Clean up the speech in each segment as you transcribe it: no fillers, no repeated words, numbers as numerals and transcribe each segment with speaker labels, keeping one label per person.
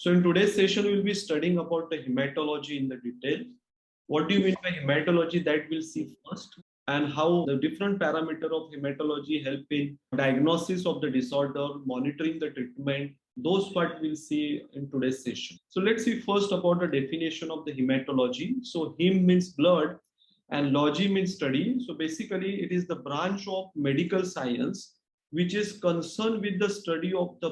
Speaker 1: So in today's session, we will be studying about the hematology in the detail. What do you mean by hematology? That we'll see first, and how the different parameter of hematology help in diagnosis of the disorder, monitoring the treatment. Those part we'll see in today's session. So let's see first about the definition of the hematology. So hem means blood and logy means study. So basically it is the branch of medical science which is concerned with the study of the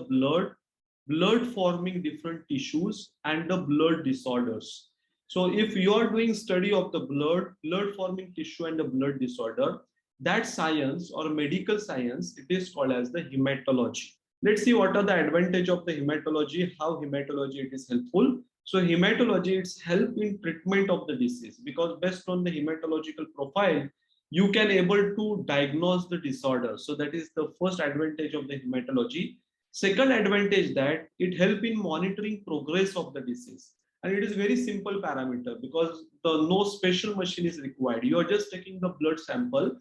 Speaker 1: blood forming different tissues and the blood disorders. So if you are doing study of the blood forming tissue and the blood disorder, that science or medical science, it is called as the hematology. Let's see what are the advantage of the hematology, how hematology it is helpful. So hematology, it's help in treatment of the disease, because based on the hematological profile, you can able to diagnose the disorder. So that is the first advantage of the hematology. Second advantage, that it help in monitoring progress of the disease. And it is very simple parameter, because no special machine is required. You are just taking the blood sample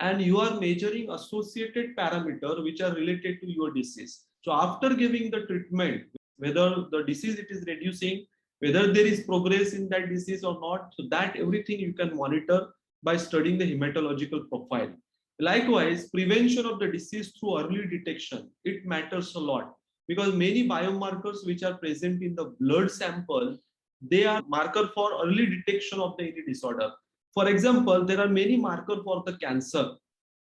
Speaker 1: and you are measuring associated parameter which are related to your disease. So after giving the treatment, whether the disease it is reducing, whether there is progress in that disease or not, so that everything you can monitor by studying the hematological profile. Likewise, prevention of the disease through early detection, it matters a lot, because many biomarkers which are present in the blood sample, they are marker for early detection of the any disorder. For example, there are many markers for the cancer,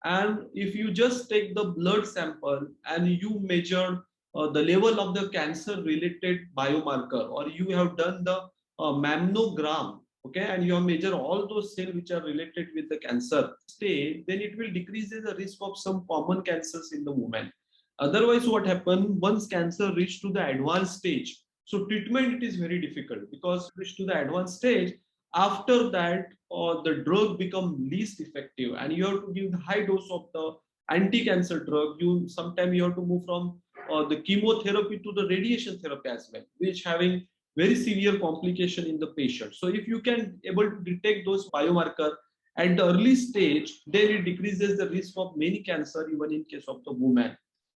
Speaker 1: and if you just take the blood sample and you measure the level of the cancer related biomarker, or you have done the mammogram, okay, and you have measured all those cells which are related with the cancer stage, then it will decrease the risk of some common cancers in the woman. Otherwise, what happens once cancer reach to the advanced stage, so treatment it is very difficult, because reach to the advanced stage, after that the drug become least effective, and you have to give the high dose of the anti-cancer drug. You sometimes you have to move from the chemotherapy to the radiation therapy as well, which having very severe complication in the patient. So if you can able to detect those biomarker at the early stage, then it decreases the risk of many cancer, even in case of the woman.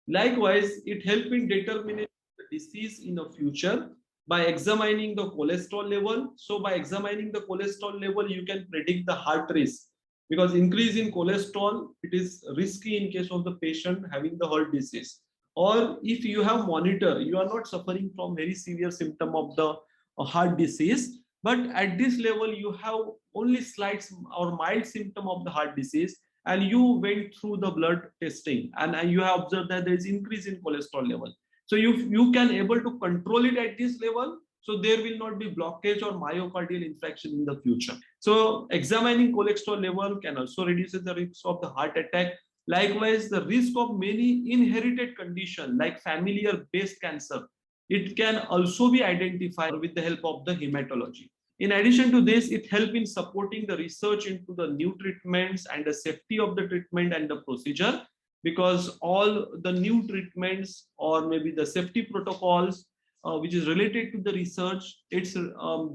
Speaker 1: Likewise, it helps in determining the disease in the future by examining the cholesterol level. So by examining the cholesterol level, you can predict the heart risk, because increase in cholesterol, it is risky in case of the patient having the heart disease. Or if you have monitor, you are not suffering from very severe symptom of the heart disease, but at this level you have only slight or mild symptom of the heart disease, and you went through the blood testing and you have observed that there is increase in cholesterol level. So you can able to control it at this level, so there will not be blockage or myocardial infarction in the future. So examining cholesterol level can also reduce the risk of the heart attack. Likewise, the risk of many inherited conditions like familiar based cancer, it can also be identified with the help of the hematology. In addition to this, it helps in supporting the research into the new treatments and the safety of the treatment and the procedure, because all the new treatments or maybe the safety protocols which is related to the research, it's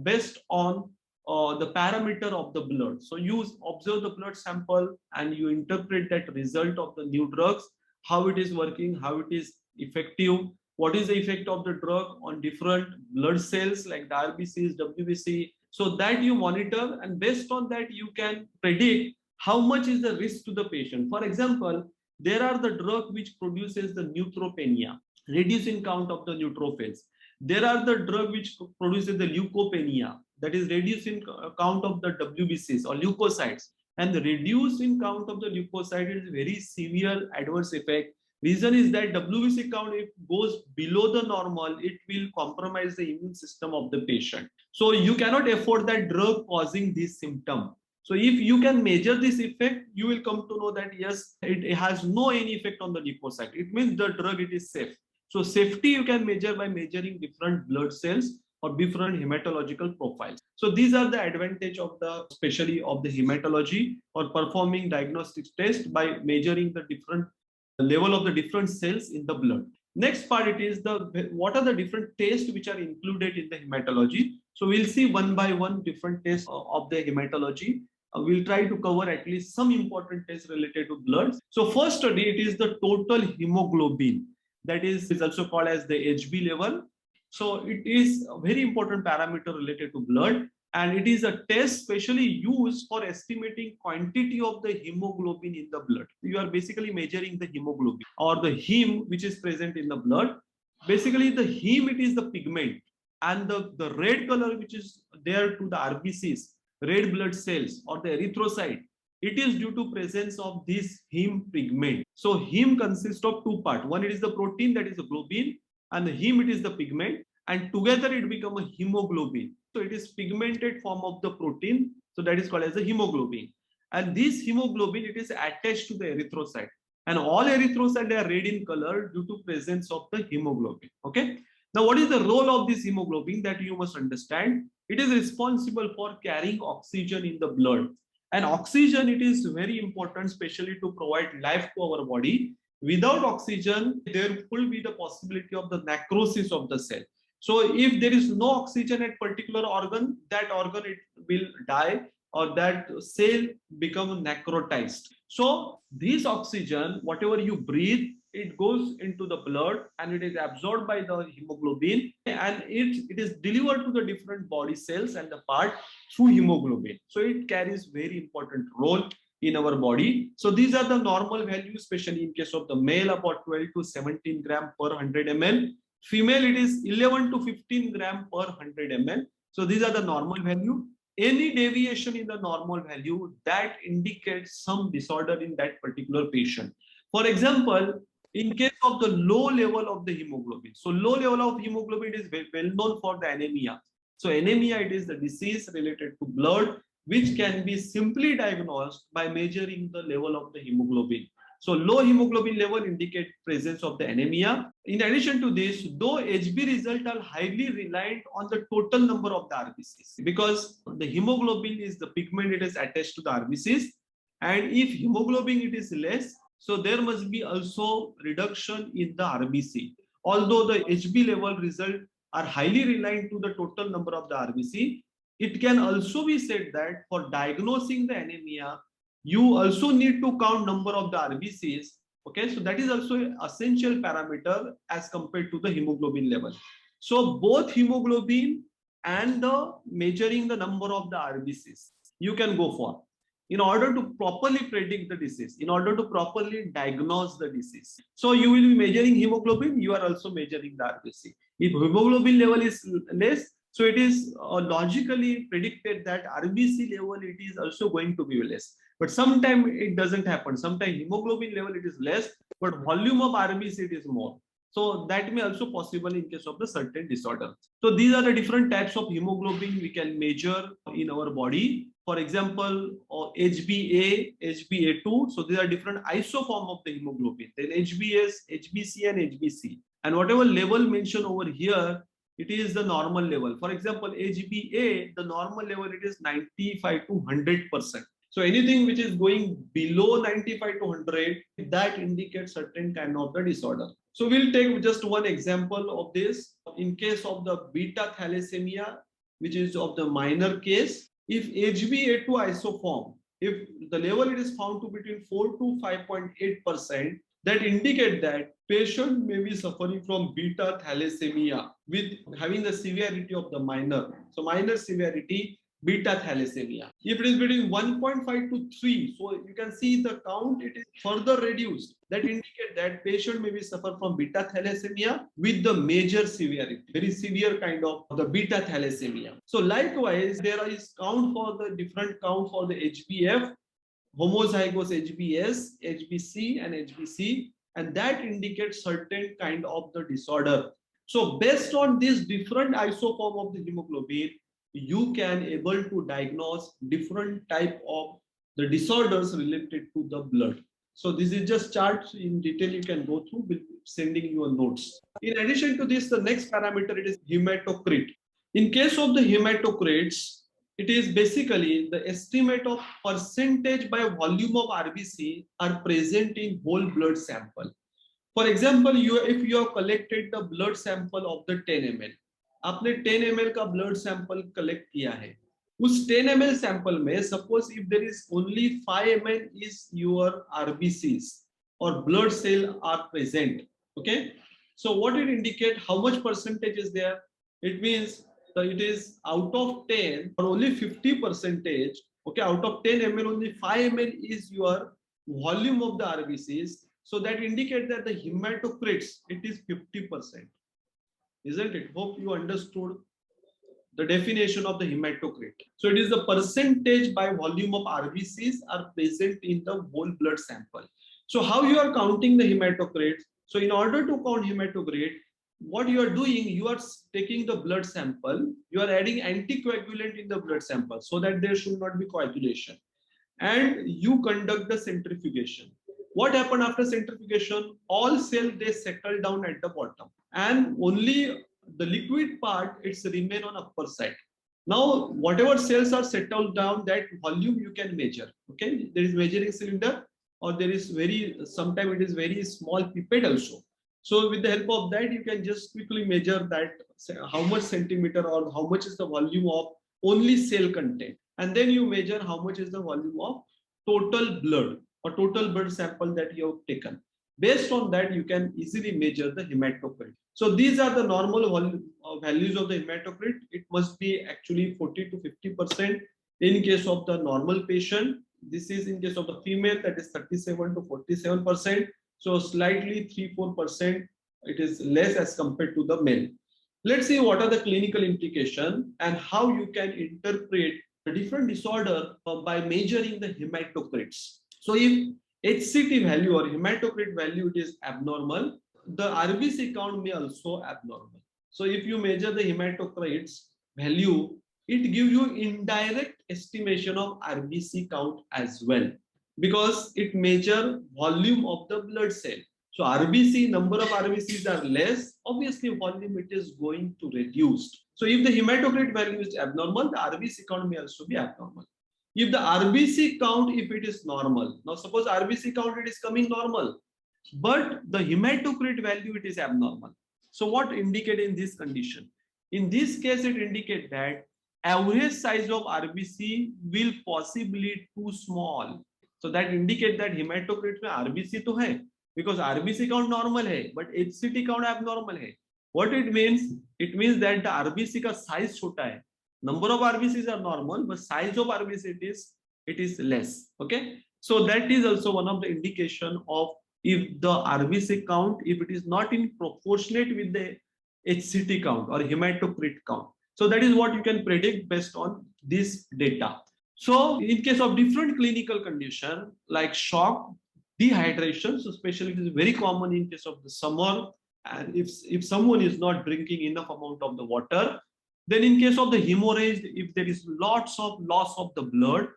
Speaker 1: based on the parameter of the blood. So you observe the blood sample and you interpret that result of the new drugs, how it is working, how it is effective, what is the effect of the drug on different blood cells like the RBCs, WBC, so that you monitor, and based on that you can predict how much is the risk to the patient. For example, there are the drug which produces the neutropenia, reducing count of the neutrophils. There are the drug which produces the leukopenia, that is reducing count of the WBCs or leukocytes, and the reduce in count of the leukocyte is very severe adverse effect. Reason is that WBC count, if goes below the normal, it will compromise the immune system of the patient. So you cannot afford that drug causing this symptom. So if you can measure this effect, you will come to know that yes, it has no any effect on the leukocyte. It means the drug it is safe. So safety you can measure by measuring different blood cells or different hematological profiles. So these are the advantage of the, especially of the hematology, or performing diagnostic test by measuring the different level of the different cells in the blood. Next part, it is the what are the different tests which are included in the hematology. So we'll see one by one different tests of the hematology. We'll try to cover at least some important tests related to blood. So first study, it is the total hemoglobin, that is also called as the HB level. So it is a very important parameter related to blood, and it is a test specially used for estimating quantity of the hemoglobin in the blood. You are basically measuring the hemoglobin or the heme which is present in the blood. Basically the heme, it is the pigment, and the red color which is there to the RBCs, red blood cells or the erythrocyte, it is due to presence of this heme pigment. So heme consists of two parts. One, it is the protein, that is the globin, and the heme, it is the pigment, and together it become a hemoglobin. So it is pigmented form of the protein, so that is called as the hemoglobin. And this hemoglobin, it is attached to the erythrocyte, and all erythrocytes, they are red in color due to presence of the hemoglobin. Okay, now what is the role of this hemoglobin, that you must understand. It is responsible for carrying oxygen in the blood, and oxygen, it is very important, especially to provide life to our body. Without oxygen, there will be the possibility of the necrosis of the cell. So if there is no oxygen at particular organ, that organ, it will die, or that cell become necrotized. So this oxygen, whatever you breathe, it goes into the blood and it is absorbed by the hemoglobin, and it is delivered to the different body cells and the part through hemoglobin. So it carries very important role in our body. So these are the normal values, especially in case of the male, about 12 to 17 gram per 100 ml. Female, it is 11 to 15 gram per 100 ml. So these are the normal value. Any deviation in the normal value, that indicates some disorder in that particular patient. For example, in case of the low level of the hemoglobin, so low level of hemoglobin is well known for the anemia. So anemia, it is the disease related to blood, which can be simply diagnosed by measuring the level of the hemoglobin. So low hemoglobin level indicate presence of the anemia. In addition to this, though HB results are highly reliant on the total number of the RBCs, because the hemoglobin is the pigment, it is attached to the RBCs, and if hemoglobin it is less, so there must be also reduction in the RBC. Although the HB level result are highly reliant to the total number of the RBC, it can also be said that for diagnosing the anemia, you also need to count number of the RBCs. Okay, so that is also an essential parameter as compared to the hemoglobin level. So both hemoglobin and the measuring the number of the RBCs you can go for, in order to properly predict the disease, in order to properly diagnose the disease. So you will be measuring hemoglobin, you are also measuring the RBC. If hemoglobin level is less, so it is logically predicted that RBC level, it is also going to be less. But sometimes it doesn't happen. Sometimes hemoglobin level it is less, but volume of RBC it is more. So that may also possible in case of the certain disorder. So these are the different types of hemoglobin we can measure in our body. For example, HbA, HbA2. So these are different isoform of the hemoglobin. Then HbS, HbC, and HbC. And whatever level mentioned over here, it is the normal level. For example, HbA, the normal level, it is 95 to 100%. So anything which is going below 95 to 100, that indicates certain kind of the disorder. So we'll take just one example of this. In case of the beta thalassemia, which is of the minor case, if HbA2 isoform, if the level it is found to between 4 to 5.8%, that indicate that patient may be suffering from beta thalassemia with having the severity of the minor. So minor severity, beta thalassemia. If it is between 1.5 to 3, so you can see the count, it is further reduced. That indicate that patient may be suffer from beta thalassemia with the major severity, very severe kind of the beta thalassemia. So likewise, there is count for the different count for the HbF, homozygous HbS, HbC, and HbC, and that indicates certain kind of the disorder. So based on this different isoform of the hemoglobin, you can able to diagnose different type of the disorders related to the blood. So this is just charts in detail you can go through. We'll be sending you a notes. In addition to this, the next parameter, it is hematocrit. In case of the hematocrits, it is basically the estimate of percentage by volume of RBC are present in whole blood sample. For example, if you have collected the blood sample of the 10 ml, आपने 10 ml का blood sample collect किया है, उस 10 ml sample में suppose if there is only 5 ml is your RBCs or blood cell are present, okay? So what it indicate, how much percentage is there? It means that it is out of 10 or only 50 percentage. Okay, out of 10 ml, only 5 ml is your volume of the RBCs. So that indicate that the hematocrits, it is 50%. Isn't it? Hope you understood the definition of the hematocrit. So it is the percentage by volume of RBCs are present in the whole blood sample. So how you are counting the hematocrit? So in order to count hematocrit, what you are doing, you are taking the blood sample, you are adding anticoagulant in the blood sample so that there should not be coagulation. And you conduct the centrifugation. What happened after centrifugation? All cells, they settle down at the bottom, and only the liquid part, it's remain on upper side. Now whatever cells are settled down, that volume you can measure. Okay, there is measuring cylinder, or there is sometimes it is very small pipette also. So with the help of that, you can just quickly measure that how much centimeter or how much is the volume of only cell content, and then you measure how much is the volume of total blood or total blood sample that you have taken. Based on that, you can easily measure the hematocrit. So these are the normal values of the hematocrit. It must be actually 40 to 50% in case of the normal patient. This is in case of the female, that is 37 to 47%. So slightly 3-4% it is less as compared to the male. Let's see what are the clinical implications and how you can interpret the different disorder by measuring the hematocrits. So if HCT value or hematocrit value is abnormal, the RBC count may also abnormal. So if you measure the hematocrits value, it gives you indirect estimation of RBC count as well, because it measures volume of the blood cell. So RBC, number of RBCs are less, obviously volume it is going to reduce. So if the hematocrit value is abnormal, the RBC count may also be abnormal. If the RBC count, if it is normal, now suppose RBC count it is coming normal, but the hematocrit value it is abnormal. So what indicate in this condition? In this case, it indicate that average size of RBC will possibly too small. So that indicate that hematocrit में RBC तो है, because RBC count normal है, but HCT count abnormal है. What it means? It means that the RBC का size छोटा है. Number of RBCs are normal, but size of RBC it is less. Okay, so that is also one of the indication of if the RBC count, if it is not in proportionate with the HCT count or hematocrit count. So that is what you can predict based on this data. So in case of different clinical condition like shock, dehydration, so especially it is very common in case of the summer, and if someone is not drinking enough amount of the water, then in case of the hemorrhage, if there is lots of loss of the blood,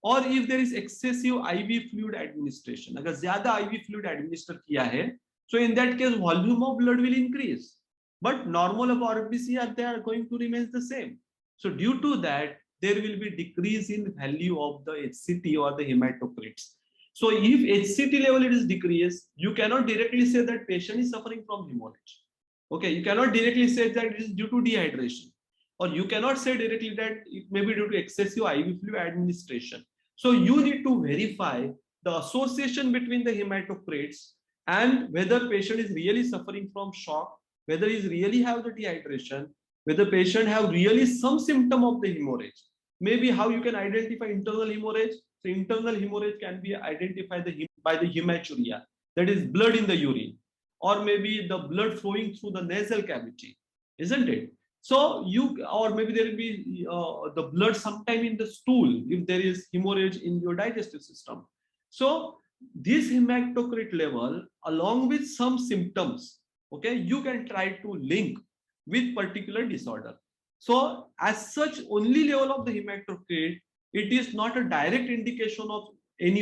Speaker 1: or if there is excessive IV fluid administration, अगर ज़्यादा IV fluid administer किया है, so in that case volume of blood will increase, but normal of RBC they are going to remain the same. So due to that, there will be decrease in value of the HCT or the hematocrits. So if HCT level it is decreased, you cannot directly say that patient is suffering from hemorrhage. Okay, you cannot directly say that it is due to dehydration, or you cannot say directly that it may be due to excessive IV fluid administration. So you need to verify the association between the hematocrits and whether patient is really suffering from shock, whether he really have the dehydration, whether patient have really some symptom of the hemorrhage. Maybe how you can identify internal hemorrhage. So internal hemorrhage can be identified by the hematuria, that is blood in the urine, or maybe the blood flowing through the nasal cavity, isn't it? So or maybe there will be the blood sometime in the stool if there is hemorrhage in your digestive system. So this hematocrit level along with some symptoms, okay, you can try to link with particular disorder. So as such, only level of the hematocrit, it is not a direct indication of any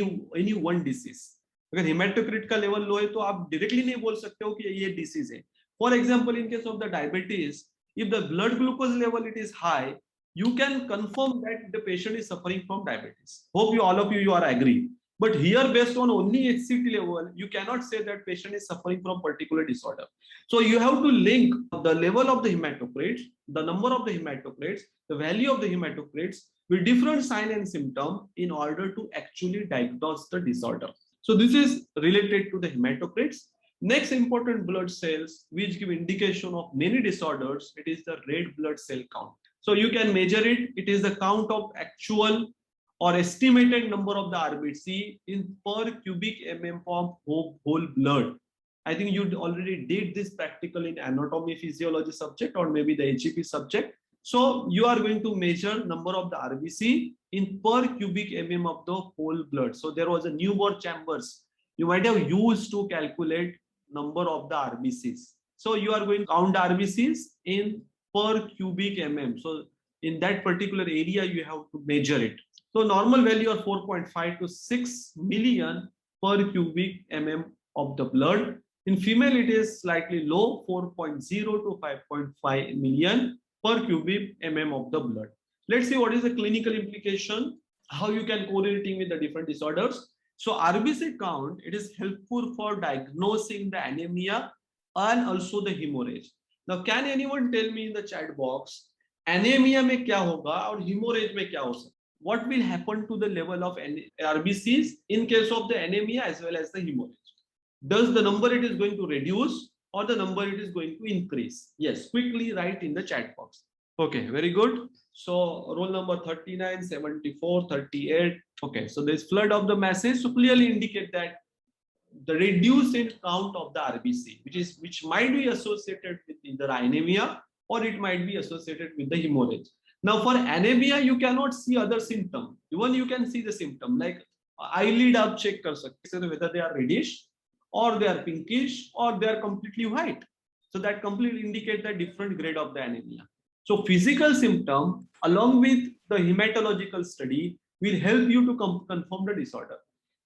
Speaker 1: one disease. अगर hematocrit का level low है तो आप directly नहीं बोल सकते हो कि ये disease है. For example, in case of the diabetes, if the blood glucose level it is high, you can confirm that the patient is suffering from diabetes. Hope all of you are agree. But here, based on only HCT level, you cannot say that patient is suffering from particular disorder. So you have to link the level of the hematocrits, the number of the hematocrits, the value of the hematocrits with different sign and symptom in order to actually diagnose the disorder. So this is related to the hematocrits. Next important blood cells which give indication of many disorders, it is the red blood cell count. So you can measure it. It is the count of actual or estimated number of the RBC in per cubic mm of whole blood. I think you already did this practical in anatomy physiology subject or maybe the HEP subject. So you are going to measure number of the RBC in per cubic mm of the whole blood. So there was a newborn chambers you might have used to calculate number of the RBCs. So you are going to count the RBCs in per cubic mm. So in that particular area, you have to measure it. So normal value are 4.5 to 6 million per cubic mm of the blood. In female, it is slightly low, 4.0 to 5.5 million per cubic mm of the blood. Let's see what is the clinical implication, how you can correlating with the different disorders. So RBC count, it is helpful for diagnosing the anemia and also the hemorrhage. Now, can anyone tell me in the chat box, anemia में क्या होगा और hemorrhage में क्या हो सकता? What will happen to the level of RBCs in case of the anemia as well as the hemorrhage? Does the number it is going to reduce or the number it is going to increase? Yes, quickly write in the chat box. Okay, very good. So roll number 39, 74, 38. Okay, so there's flood of the masses. So clearly indicate that the reduce in count of the RBC, which might be associated with either anemia or it might be associated with the hemorrhage. Now for anemia, you cannot see other symptom. Even you can see the symptom like eyelid up check kar sakte whether they are reddish or they are pinkish or they are completely white. So that completely indicate the different grade of the anemia. So physical symptom along with the hematological study will help you to confirm the disorder.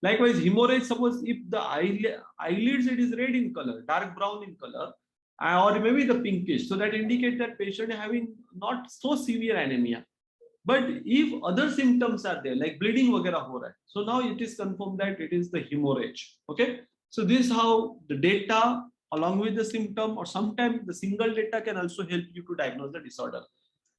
Speaker 1: Likewise, hemorrhage, suppose if the eyelids it is red in color, dark brown in color, or maybe the pinkish, so that indicates that patient having not so severe anemia. But if other symptoms are there, like bleeding वगैरह हो रहा है, so now it is confirmed that it is the hemorrhage. Okay, so this is how the data along with the symptom, or sometimes the single data can also help you to diagnose the disorder.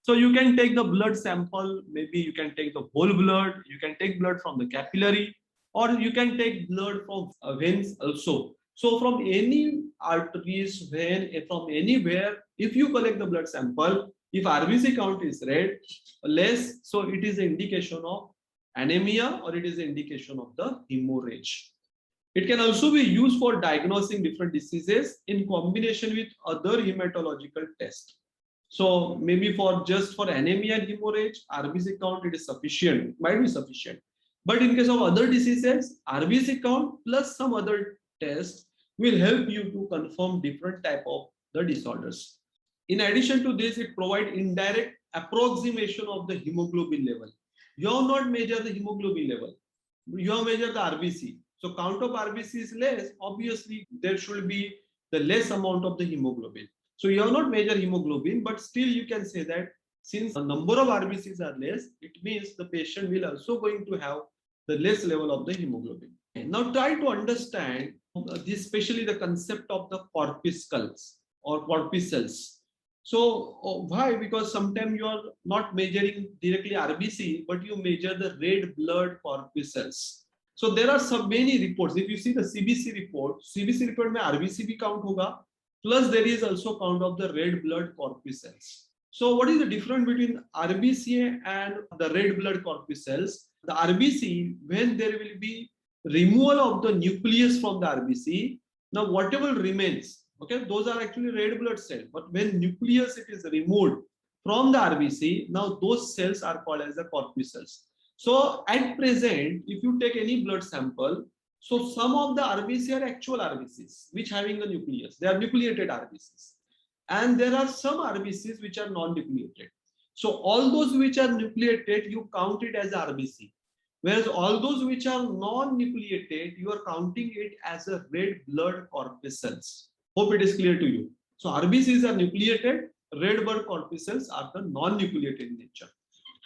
Speaker 1: So you can take the blood sample, maybe you can take the whole blood, you can take blood from the capillary, or you can take blood from veins also. So from any arteries, vein, from anywhere, if you collect the blood sample, if RBC count is red, less, so it is an indication of anemia or it is an indication of the hemorrhage. It can also be used for diagnosing different diseases in combination with other hematological tests. So maybe for just for anemia and hemorrhage, RBC count it is sufficient, might be sufficient. But in case of other diseases, RBC count plus some other tests will help you to confirm different type of the disorders. In addition to this, it provides indirect approximation of the hemoglobin level. You have not measured the hemoglobin level. You have measured the RBC. So count of RBC is less. Obviously, there should be the less amount of the hemoglobin. So you have not measured hemoglobin, but still you can say that since the number of RBCs are less, it means the patient will also going to have the less level of the hemoglobin. Now try to understand this, especially the concept of the corpuscles or corpuscles. So why? Because sometimes you are not measuring directly RBC, but you measure the red blood corpuscles. So there are so many reports. If you see the CBC report में RBC भी count होगा, plus there is also count of the red blood corpuscles. So what is the difference between RBC and the red blood corpuscles? The RBC, when there will be removal of the nucleus from the RBC, now whatever remains, okay, those are actually red blood cells. But when nucleus it is removed from the RBC, now those cells are called as the corpuscles. So at present, if you take any blood sample, so some of the RBC are actual RBCs, which having the nucleus. They are nucleated RBCs. And there are some RBCs which are non-nucleated. So all those which are nucleated, you count it as RBC. Whereas all those which are non-nucleated, you are counting it as a red blood corpuscles. Hope it is clear to you. So RBCs are nucleated, red blood corpuscles are the non-nucleated in nature.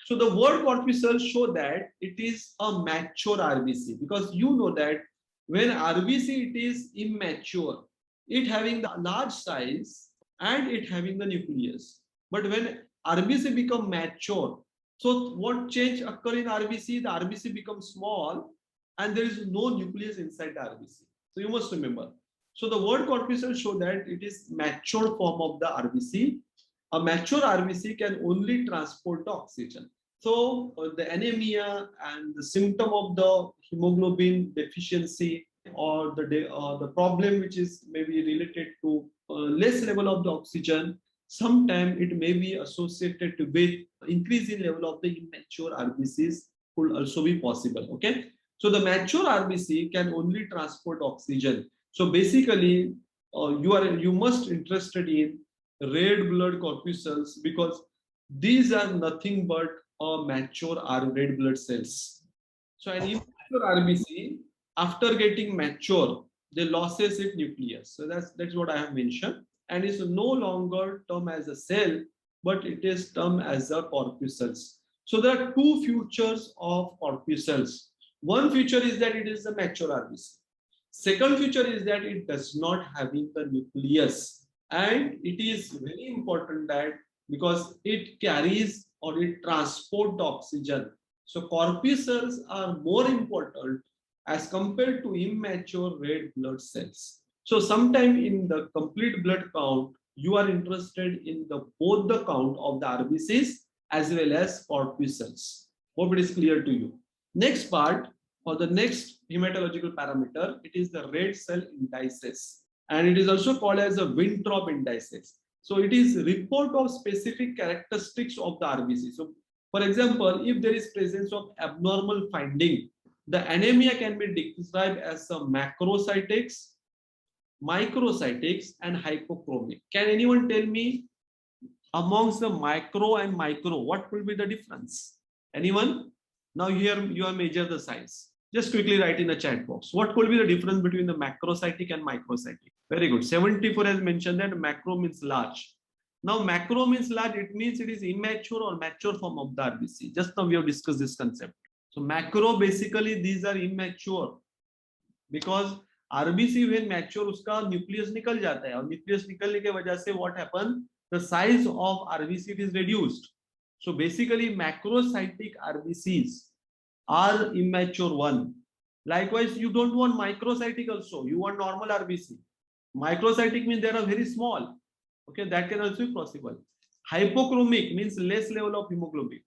Speaker 1: So the word corpuscle show that it is a mature RBC, because you know that when RBC it is immature, it having the large size and it having the nucleus. But when RBC become mature, so what change occur in RBC? The RBC becomes small and there is no nucleus inside the RBC. So you must remember. So the word corpuscle show that it is mature form of the RBC. A mature RBC can only transport the oxygen. So the anemia and the symptom of the hemoglobin deficiency or the problem which is maybe related to less level of the oxygen, sometimes it may be associated with increase in level of the immature RBCs could also be possible. Okay, so the mature RBC can only transport oxygen. So basically, you must interested in red blood corpuscles because these are nothing but mature red blood cells. So an immature RBC, after getting mature, they loses its nucleus. So that's what I have mentioned, and is no longer termed as a cell, but it is termed as a corpuscles. So there are two features of corpuscles. One feature is that it is a mature RBC. Second feature is that it does not having the nucleus, and it is very important that because it carries or it transports the oxygen. So corpuscles are more important as compared to immature red blood cells. So sometime in the complete blood count, you are interested in the both the count of the RBCs as well as corpuscles. Hope it is clear to you. Next part, or the next hematological parameter, it is the red cell indices, and it is also called as a Wintrobe indices. So it is report of specific characteristics of the RBC. So for example, if there is presence of abnormal finding, the anemia can be described as a macrocytics, microcytics, and hypochromic. Can anyone tell me amongst the micro and micro, what will be the difference? Anyone? Now here you are measure the size. Just quickly write in the chat box. What could be the difference between the macrocytic and microcytic? Very good. 74 has mentioned that macro means large. Now macro means large, it means it is immature or mature form of the RBC. Just now we have discussed this concept. So macro basically these are immature because RBC when mature उसका nucleus निकल जाता है और nucleus निकलने के वजह से what happen? The size of RBC is reduced. So basically macrocytic RBCs are immature one. Likewise, you don't want microcytic also. You want normal RBC. Microcytic means they are very small. Okay, that can also be possible. Hypochromic means less level of hemoglobin.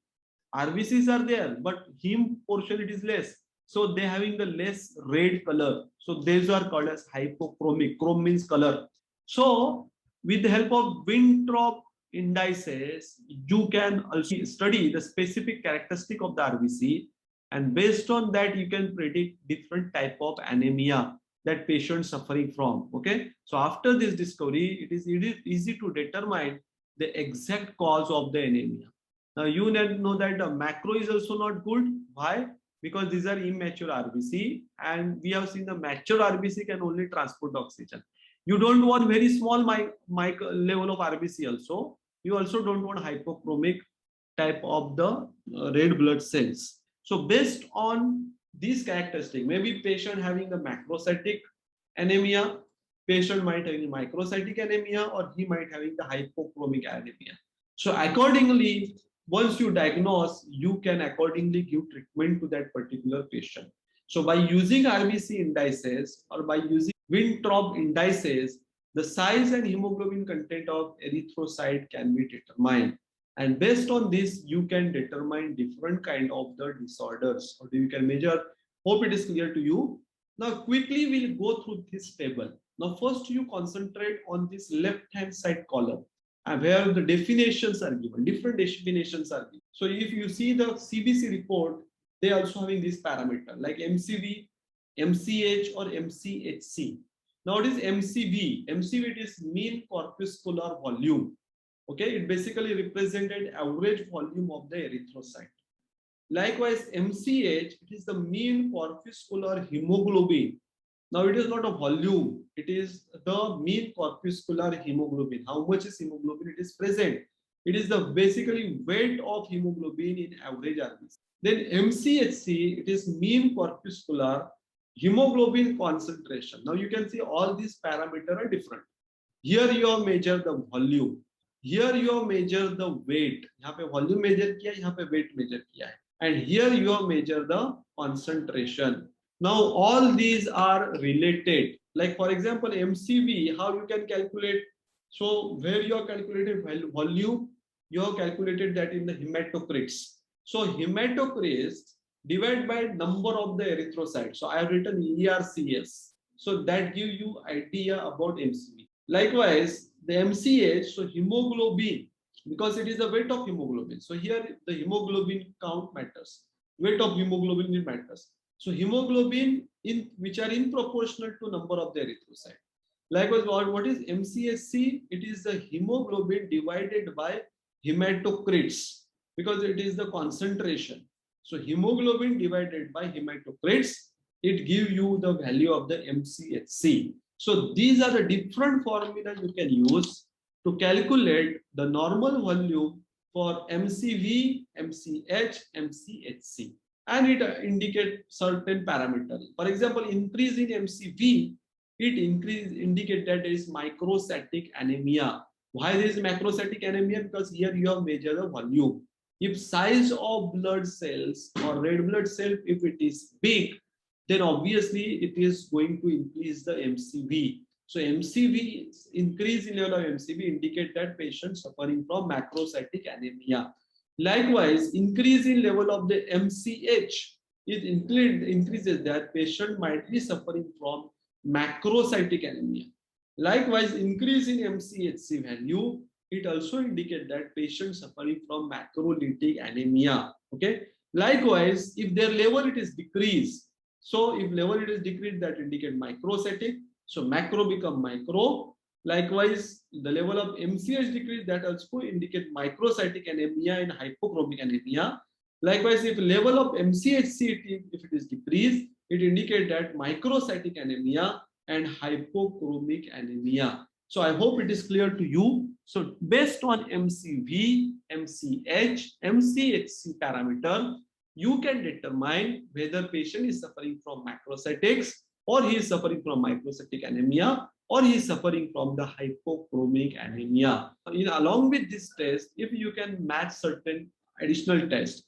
Speaker 1: RBCs are there, but heme portion it is less. So they having the less red color. So these are called as hypochromic. Chrome means color. So with the help of Wintrobe indices, you can also study the specific characteristic of the RBC, and based on that you can predict different type of anemia that patient suffering from. Okay, so after this discovery, it is easy to determine the exact cause of the anemia. Now you know that the macro is also not good. Why? Because these are immature RBC, and we have seen the mature RBC can only transport oxygen. You don't want very small level of RBC also. You also don't want hypochromic type of the red blood cells. So based on these characteristics, maybe patient having the macrocytic anemia, patient might having microcytic anemia, or he might having the hypochromic anemia. So accordingly, once you diagnose, you can accordingly give treatment to that particular patient. So by using RBC indices or by using Wintrobe indices, the size and hemoglobin content of erythrocyte can be determined. And based on this, you can determine different kind of the disorders, or you can measure. Hope it is clear to you. Now quickly we'll go through this table. Now first you concentrate on this left-hand side column, where the definitions are given, different definitions are given. So if you see the CBC report, they also having this parameter like MCV, MCH, or MCHC. Now it is MCV. MCV, it is mean corpuscular volume. Okay, it basically represented average volume of the erythrocyte. Likewise, MCH, it is the mean corpuscular hemoglobin. Now it is not a volume, it is the mean corpuscular hemoglobin. How much is hemoglobin it is present? It is the basically weight of hemoglobin in average RBC. Then MCHC, it is mean corpuscular hemoglobin concentration. Now you can see all these parameters are different. Here you have measured the volume. Here you have measured the weight. यहाँ पे volume measure किया, यहाँ पे weight measure किया है. And here you have measured the concentration. Now all these are related Like for example, MCV, how you can calculate? So where you are calculated volume, you have calculated that in the hematocrits. So hematocrits divided by number of the erythrocytes. So I have written ERCS. So that gives you idea about MCV. Likewise, the MCH, so hemoglobin, because it is the weight of hemoglobin. So here the hemoglobin count matters. Weight of hemoglobin matters. So hemoglobin in which are in proportional to number of the erythrocyte. Likewise, what is MCSC? It is the hemoglobin divided by hematocrits because it is the concentration. So hemoglobin divided by hematocrits, it gives you the value of the MCHC. So these are the different formulas you can use to calculate the normal volume for MCV, MCH, MCHC. And it indicates certain parameters. For example, increase in MCV, it indicate that there is microcytic anemia. Why there is macrocytic anemia? Because here you have measured the volume. If size of blood cells or red blood cell, if it is big, then obviously it is going to increase the MCV. So MCV, increase in level of MCV indicate that patient suffering from macrocytic anemia. Likewise, increase in level of the MCH, it increases that patient might be suffering from macrocytic anemia. Likewise, increase in MCHC value, it also indicates that patient suffering from macrolytic anemia. Okay. Likewise, if their level it is decreased, so if level it is decreased, that indicate microcytic. So macro become micro. Likewise, the level of MCH decrease, that also indicate microcytic anemia and hypochromic anemia. Likewise, if level of MCHC, if it is decreased, it indicates that microcytic anemia and hypochromic anemia. So I hope it is clear to you. So based on MCV, MCH, MCHC parameter, you can determine whether patient is suffering from macrocytics or he is suffering from microcytic anemia or he is suffering from the hypochromic anemia. Along with this test, if you can match certain additional tests.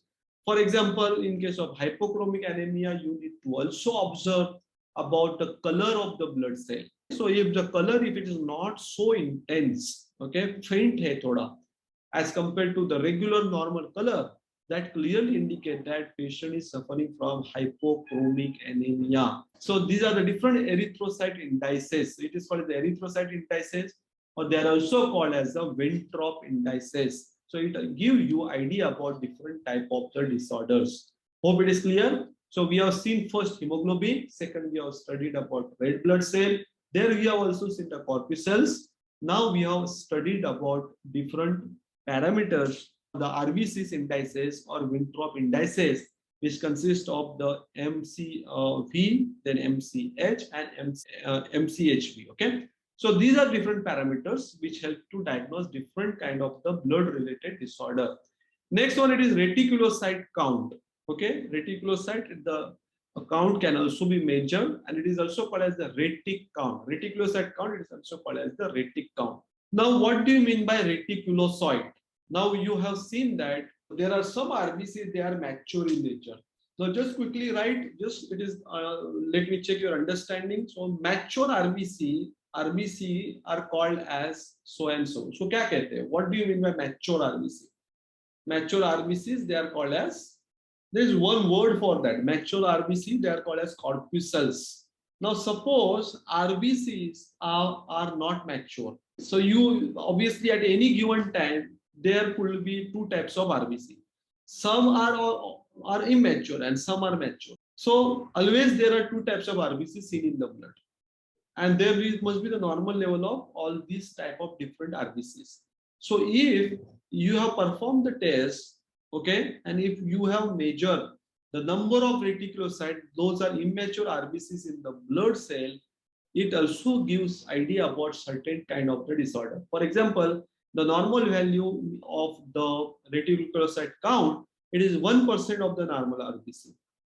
Speaker 1: For example, in case of hypochromic anemia, you need to also observe about the color of the blood cell. So if the color, if it is not so intense, okay, faint hai thoda, as compared to the regular normal color, that clearly indicate that patient is suffering from hypochromic anemia. So these are the different erythrocyte indices. It is called the erythrocyte indices, or they are also called as the Wintrobe indices. So it gives you idea about different type of the disorders. Hope it is clear. So we have seen first hemoglobin, second we have studied about red blood cell. There we have also seen the corpuscles. Now we have studied about different parameters, the RBCs indices or Wintrobe indices, which consist of the MCV, then MCH and MCHV. Okay. So these are different parameters which help to diagnose different kind of the blood related disorder. Next one, it is reticulocyte count. Okay, reticulocyte, the count can also be measured, and it is also called as the retic count. Reticulocyte count, it is also called as the retic count. Now, what do you mean by reticulocyte? Now you have seen that there are some RBCs, they are mature in nature. Now just quickly write, just it is, let me check your understanding. So mature RBC are called as so and so. So क्या कहते हैं? What do you mean by mature RBC? Mature RBCs, they are called as, there is one word for that. Mature RBC, they are called as corpuscles. Now suppose RBCs are not mature. So you obviously at any given time, there could be two types of RBC. Some are immature and some are mature. So always there are two types of RBC seen in the blood. And there must be the normal level of all these type of different RBCs. So if you have performed the test, okay, and if you have measured the number of reticulocytes, those are immature RBCs in the blood cell, it also gives idea about certain kind of the disorder. For example, the normal value of the reticulocyte count, it is 1% of the normal RBC.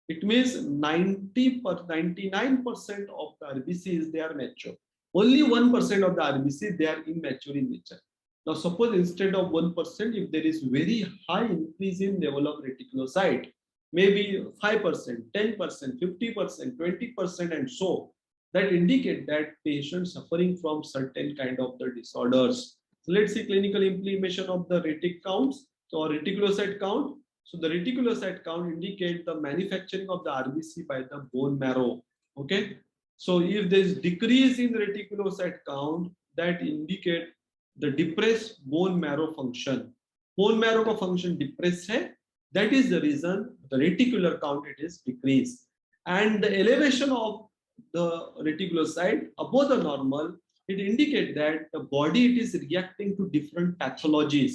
Speaker 1: It means 99% of the RBCs, they are mature. Only 1% of the RBC, they are immature in nature. Now, suppose instead of 1%, if there is very high increase in level of reticulocyte, maybe 5%, 10%, 50%, 20%, and so, that indicate that patient suffering from certain kind of the disorders. So let's see clinical inflammation of the retic counts or reticulocyte count. So the reticulocyte count indicate the manufacturing of the RBC by the bone marrow. Okay. So if there is decrease in reticulocyte count, that indicate the depressed bone marrow function. Bone marrow का function depressed है. That is the reason the reticular count it is decreased. And the elevation of the reticulocyte above the normal, it indicates that the body it is reacting to different pathologies,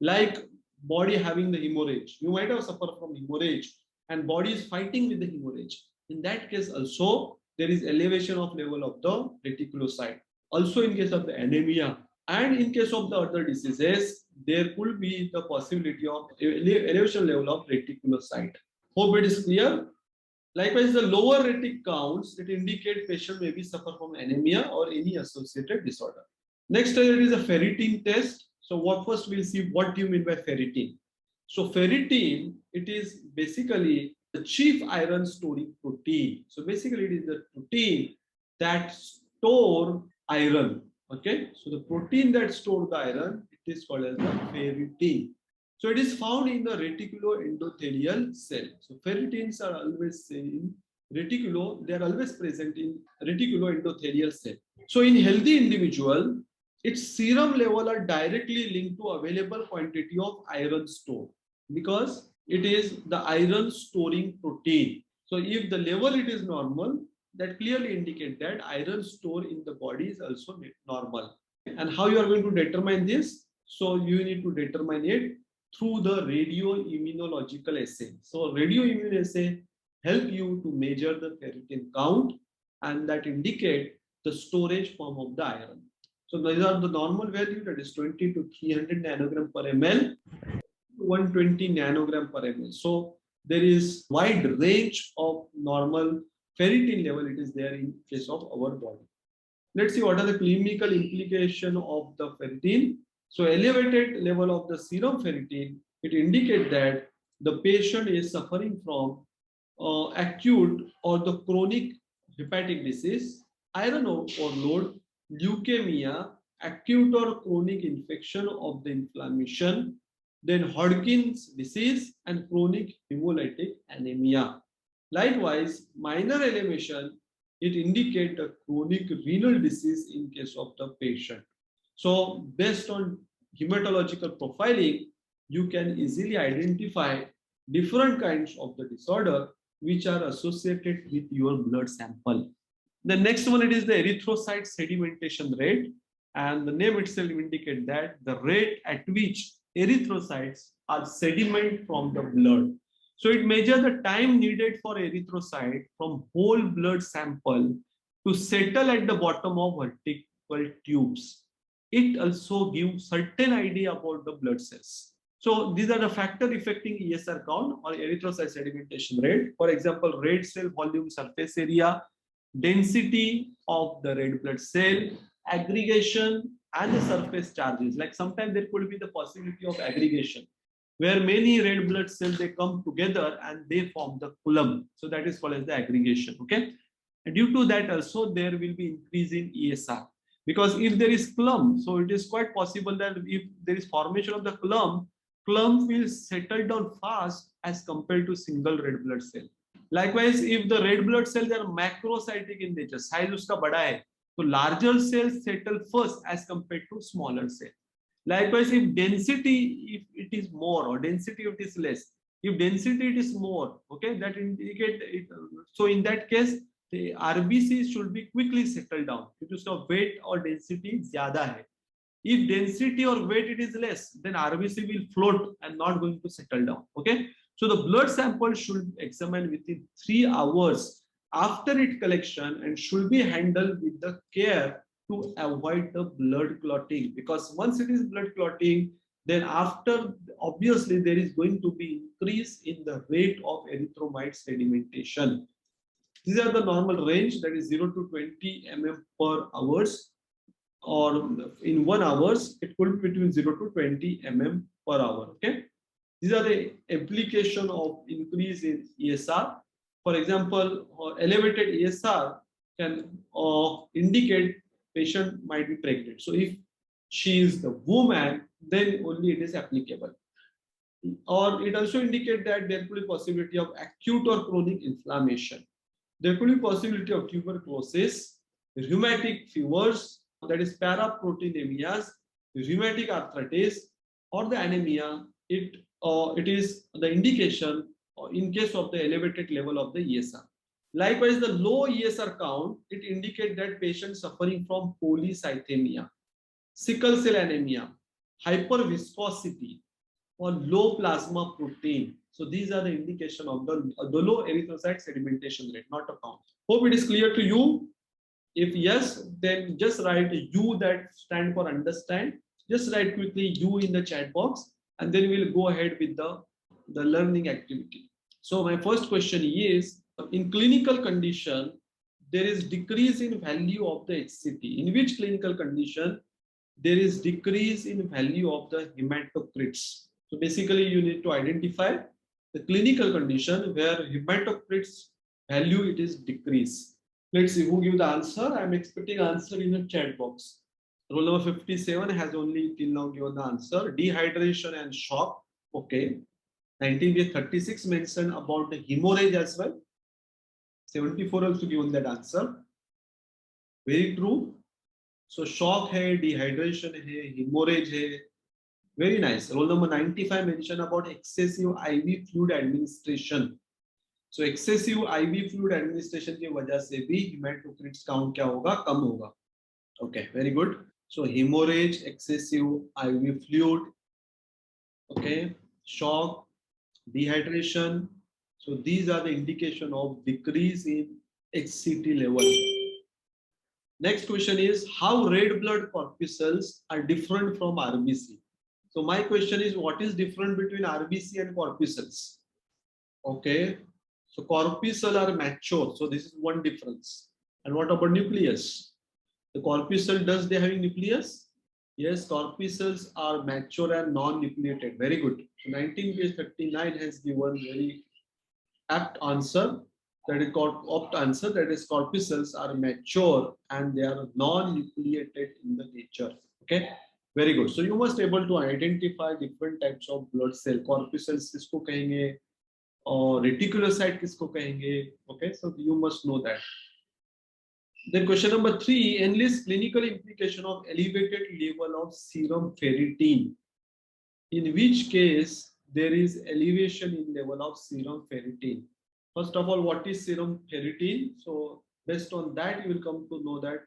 Speaker 1: like body having the hemorrhage. You might have suffered from hemorrhage and body is fighting with the hemorrhage. In that case also, there is elevation of level of the reticulocyte. Also in case of the anemia and in case of the other diseases, there could be the possibility of elevation level of reticulocyte. Hope it is clear. Likewise, the lower retic counts, it indicate patient may be suffer from anemia or any associated disorder. Next, there is a ferritin test. So what first we'll see what do you mean by ferritin. So ferritin, it is basically the chief iron storing protein. So basically it is the protein that store iron. Okay, so the protein that stores the iron, it is called as the ferritin. So it is found in the reticuloendothelial cell. So ferritins are always in reticulo, they are always present in reticuloendothelial cell. So in healthy individual, its serum level are directly linked to available quantity of iron stored because it is the iron storing protein. So if the level it is normal, that clearly indicate that iron store in the body is also normal. And how you are going to determine this? So you need to determine it through the radioimmunological assay. So radioimmune assay help you to measure the ferritin count and that indicate the storage form of the iron. So these are the normal value, that is 20 to 300 nanogram per ml, 120 nanogram per ml. So there is wide range of normal ferritin level it is there in case of our body. Let's see what are the clinical implication of the ferritin. So elevated level of the serum ferritin, it indicates that the patient is suffering from acute or the chronic hepatic disease, iron overload, leukemia, acute or chronic infection of the inflammation, then Hodgkin's disease and chronic hemolytic anemia. Likewise, minor elevation, it indicates a chronic renal disease in case of the patient. So based on hematological profiling, you can easily identify different kinds of the disorder which are associated with your blood sample. The next one, it is the erythrocyte sedimentation rate, and the name itself indicates that the rate at which erythrocytes are sediment from the blood. So it measures the time needed for erythrocyte from whole blood sample to settle at the bottom of vertical tubes. It also gives certain idea about the blood cells. So these are the factors affecting ESR count or erythrocyte sedimentation rate. For example, red cell volume surface area, density of the red blood cell, aggregation, and the surface charges. Like sometimes there could be the possibility of aggregation, where many red blood cells they come together and they form the column. So that is called as the aggregation. Okay, and due to that also there will be increase in ESR. Because if there is clump, so it is quite possible that if there is formation of the clump will settle down fast as compared to single red blood cell. Likewise, if the red blood cells are macrocytic in nature, size uska bada hai, so larger cells settle first as compared to smaller cells. Likewise, if density, if it is more or density if it is less, if density it is more, okay, that indicate it. So in that case, the RBC should be quickly settled down because the weight or density zyada hai. If density or weight it is less, then RBC will float and not going to settle down. Okay, so the blood sample should be examined within 3 hours after its collection and should be handled with the care to avoid the blood clotting, because once it is blood clotting, then after obviously there is going to be increase in the rate of erythromyte sedimentation. These are the normal range, that is 0 to 20 mm per hours, or in 1 hours it could be between 0 to 20 mm per hour. Okay, these are the application of increase in ESR. For example, elevated ESR can indicate patient might be pregnant. So if she is the woman, then only it is applicable. Or it also indicates that there could be possibility of acute or chronic inflammation. There could be possibility of tuberculosis, rheumatic fevers, that is paraproteinemias, rheumatic arthritis, or the anemia. It is the indication in case of the elevated level of the ESR. Likewise, the low ESR count, it indicates that patient suffering from polycythemia, sickle cell anemia, hyperviscosity, or low plasma protein. So these are the indication of the low erythrocyte sedimentation rate, not a count. Hope it is clear to you. If yes, then just write U, that stand for understand. Just write quickly U in the chat box, and then we'll go ahead with the learning activity. So my first question is, in clinical condition, there is decrease in value of the HCT. In which clinical condition there is decrease in value of the hematocrits? So basically you need to identify the clinical condition where hematocrits value it is decreased. Let's see who give the answer. I'm expecting answer in the chat box. Roll number 57 has only till now given the answer. Dehydration and shock. Okay. 1936 mentioned about the hemorrhage as well. 74 also given that answer. Very true. So shock hai, dehydration hai, hemorrhage hai. Very nice. Roll number 95 mentioned about excessive IV fluid administration. So excessive IV fluid administration की वजह से भी हेमाटोक्रिट्स count क्या होगा, कम होगा. Okay, very good. So hemorrhage, excessive IV fluid, okay, shock, dehydration. So these are the indication of decrease in HCT level. Next question is, how red blood corpuscles are different from RBC? So my question is, what is different between RBC and corpuscles? Okay, so corpuscle are mature, so this is one difference. And what about nucleus? The corpuscle, does they having nucleus? Yes, corpuscles are mature and non-nucleated. Very good. So 1939 has given very apt answer. That is called opt answer. That is, corpuscles are mature and they are non-nucleated in the nature. Okay, very good. So you must able to identify different types of blood cell. Corpuscles किसको कहेंगे और reticulocyte किसको कहेंगे. Okay, so you must know that. Then question number 3, enlist clinical implication of elevated level of serum ferritin. In which case there is elevation in level of serum ferritin. First of all, what is serum ferritin? So based on that, you will come to know that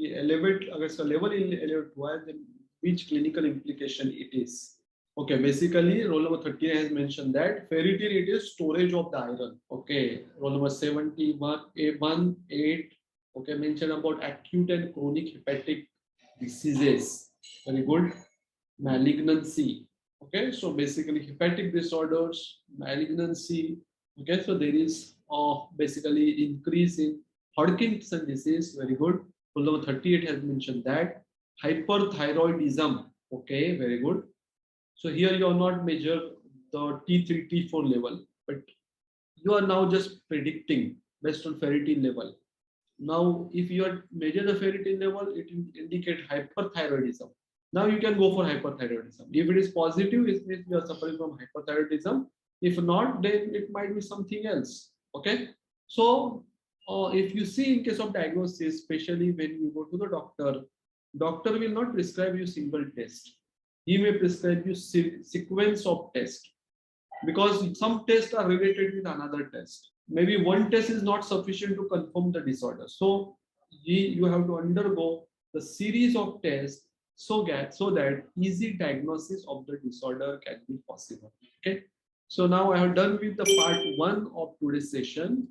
Speaker 1: elevate, अगर इसका level elevate हुआ है, then which clinical implication it is. Okay, basically roll number 13 has mentioned that ferritin, it is storage of the iron. Okay, roll number 71, A1, 8. Okay, mention about acute and chronic hepatic diseases. Very good. Malignancy. Okay, so basically hepatic disorders, malignancy. Okay, so there is basically increase in Hodgkin's disease. Very good. Rule number 38 has mentioned that. Hyperthyroidism. Okay, very good. So here you are not measure the T3, T4 level, but you are now just predicting based on ferritin level. Now, if you are measure the ferritin level, it indicate hyperthyroidism. Now you can go for hyperthyroidism. If it is positive, it means you are suffering from hyperthyroidism. If not, then it might be something else. Okay. So if you see in case of diagnosis, especially when you go to the doctor will not prescribe you single test. He may prescribe you sequence of tests, because some tests are related with another test. Maybe one test is not sufficient to confirm the disorder. So you have to undergo the series of tests so that easy diagnosis of the disorder can be possible. Okay. So now I have done with the part 1 of today's session.